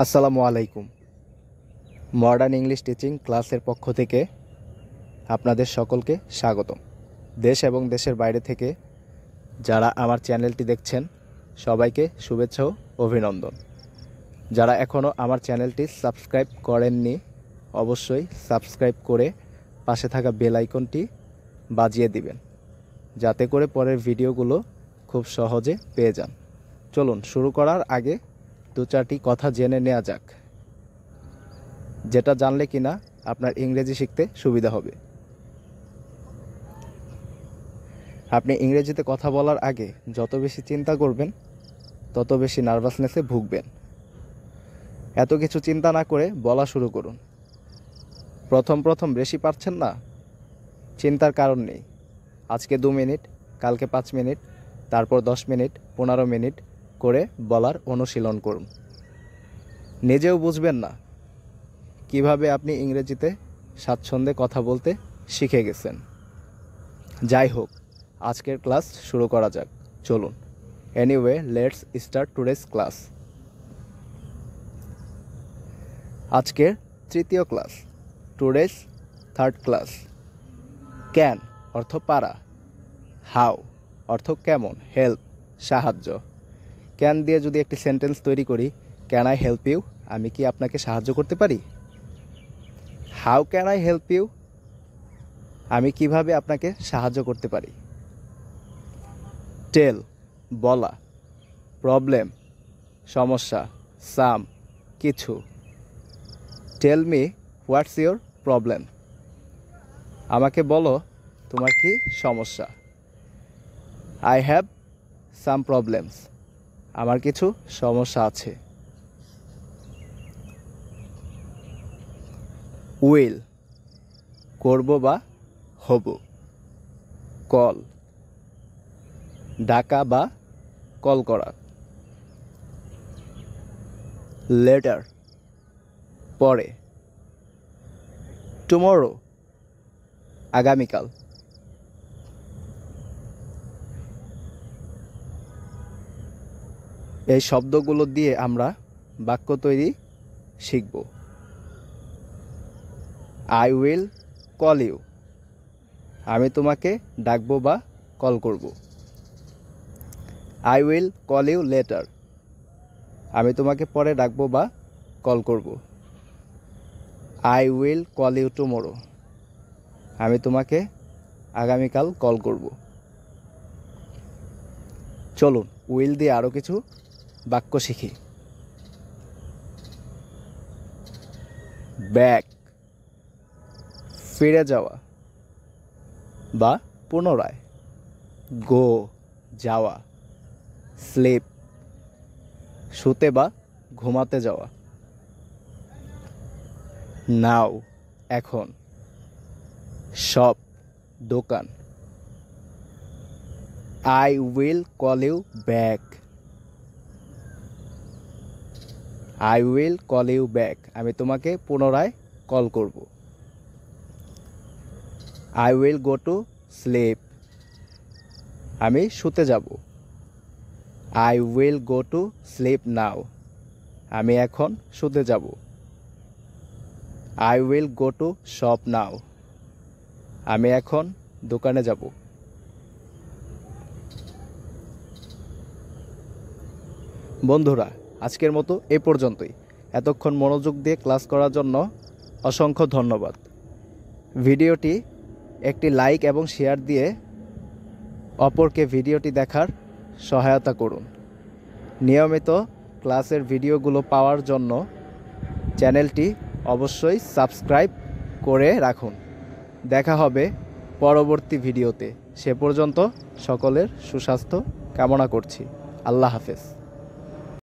আসসালামু আলাইকুম। Modern English teaching ক্লাসের পক্ষ থেকে আপনাদের সকলকে স্বাগতম। দেশ এবং দেশের বাইরে থেকে যারা আমার চ্যানেলটি দেখছেন সবাইকে শুভেচ্ছা ও অভিনন্দন। যারা এখনও আমার চ্যানেলটি সাবস্ক্রাইব করেননি অবশ্যই সাবস্ক্রাইব করে পাশে থাকা বেল আইকনটি বাজিয়ে দিবেন, যাতে করে পরের ভিডিওগুলো খুব সহজে পেয়ে যান। চলুন শুরু করার আগে দু চারটি কথা জেনে নেওয়া যাক, যেটা জানলে কিনা আপনার ইংরেজি শিখতে সুবিধা হবে। আপনি ইংরেজিতে কথা বলার আগে যত বেশি চিন্তা করবেন তত বেশি নার্ভাসনেসে ভুগবেন। এত কিছু চিন্তা না করে বলা শুরু করুন। প্রথম বেশি পারছেন না, চিন্তার কারণ নেই। আজকে 2 মিনিট, কালকে 5 মিনিট, তারপর 10 মিনিট, 15 মিনিট করে বলার অনুশীলন করুন। নিজেও বুঝবেন না কিভাবে আপনি ইংরেজিতে স্বাচ্ছন্দ্যে কথা বলতে শিখে গেছেন। যাই হোক, আজকের ক্লাস শুরু করা যাক। চলুন। Anyway, let's start today's class. আজকের তৃতীয় class, today's third class. Can অর্থ পারা, হাউ অর্থ কেমন, হেল্প সাহায্য। ক্যান দিয়ে যদি একটি সেন্টেন্স তৈরি করি, ক্যান আই হেল্প ইউ, আমি কি আপনাকে সাহায্য করতে পারি। How can I help you, আমি কিভাবে আপনাকে সাহায্য করতে পারি। টেল বলা, প্রবলেম সমস্যা, সাম কিছু। Tell me what's your problem, আমাকে বলো তোমার কি সমস্যা। আই হ্যাভ সাম প্রবলেমস, আমার কিছু সমস্যা আছে। উইল করব বা হব। কল ডাকা বা কল করা। লেটার পরে। টুমরো আগামীকাল। এই শব্দগুলো দিয়ে আমরা বাক্য তৈরি শিখব। আই উইল কল ইউ, আমি তোমাকে ডাকবো বা কল করব। I will call you later, আমি তোমাকে পরে ডাকবো বা কল করব। I will call you tomorrow, আমি তোমাকে আগামীকাল কল করব। চলুন উইল দিয়ে আরও কিছু বাক্য শিখি। ব্যাক ফিরে যাওয়া বা পুনরায়। গো যাওয়া। স্লিপ শুতে বা ঘুমাতে যাওয়া। নাও এখন। শপ দোকান। I will call you back, I will call you back, আমি তোমাকে পুনরায় কল করব। I will go to sleep, আমি শুতে যাব। I will go to sleep now, আমি এখন শুতে যাব। I will go to shop now, আমি এখন দোকানে যাব। বন্ধুরা, আজকের মতো এ পর্যন্তই। এতক্ষণ মনোযোগ দিয়ে ক্লাস করার জন্য অসংখ্য ধন্যবাদ। ভিডিওটি একটি লাইক এবং শেয়ার দিয়ে অপরকে ভিডিওটি দেখার সহায়তা করুন। নিয়মিত ক্লাসের ভিডিওগুলো পাওয়ার জন্য চ্যানেলটি অবশ্যই সাবস্ক্রাইব করে রাখুন। দেখা হবে পরবর্তী ভিডিওতে। সে পর্যন্ত সকলের সুস্বাস্থ্য কামনা করছি। আল্লাহ হাফেজ।